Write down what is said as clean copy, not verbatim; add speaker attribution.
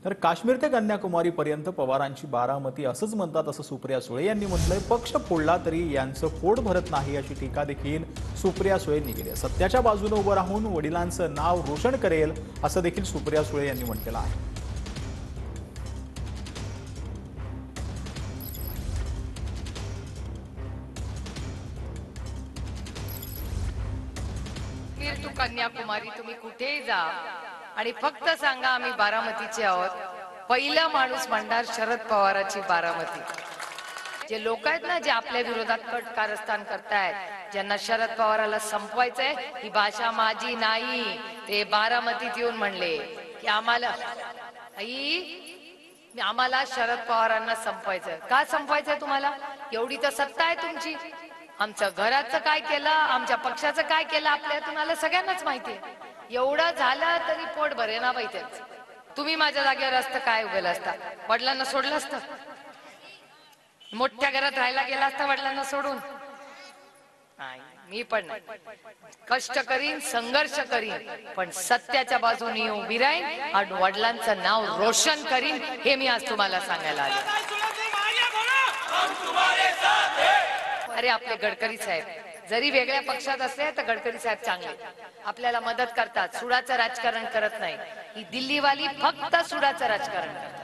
Speaker 1: तर काश्मीर ते कन्याकुमारी पर्यंत पवारांची बारामती असंच म्हणतात असं सुप्रिया सुळे यांनी म्हटलंय। पक्ष फोडला तरी यांचं पोट भरत नाही अशी टीका देखील सुप्रिया सुळेंनी केली। सत्याच्या बाजूने उभं राहून वडिलांचं नाव रोशन करेल असं देखील सुप्रिया सुळे यांनी म्हटलेलं आहे।
Speaker 2: काश्मीर टू कन्याकुमारी तुम्ही कुठेही जा आणि फक्त सांगा आम्ही बारामतीचे आहोत। पहिला माणूस म्हणणार शरद पवारांची बारामती। जे लोक आहेत ना जे आपल्या विरोधात कट कारस्थान करतायत, ज्यांना शरद पवाराला संपवायचंय, ही भाषा माझी नाही। ते बारामतीत येऊन म्हणले की आम्हाला शरद पवारांना संपवायचंय। का संपवायचंय तुम्हाला? एवढी तर सत्ता आहे तुमची। आमच्या घराचं काय केलं, आमच्या पक्षाचं काय केलं आपल्या तुम्हाला सगळ्यांनाच माहिती आहे। एवढं झालं तरी पोट भरे ना पाहिजे। तुम्ही माझ्या जागेवर असतं काय उभेला असता? वडिलांना सोडलं असतं? मोठ्या घरात राहायला गेला असता वडिलांना सोडून? नाही, मी पण नाही। कष्ट करीन, संघर्ष करीन, पण सत्याच्या बाजूने उभी राहीन आणि वडिलांचं नाव रोशन करीन। हे मी आज तुम्हाला सांगायला आले। अरे आपले गडकरी साहेब जरी वेगळ्या पक्षात असले तर गडकरी साहेब चांगले, आपल्याला मदत करतात, सुडाचं राजकारण करत नाही। ही दिल्लीवाली फक्त सुडाचं राजकारण करतात।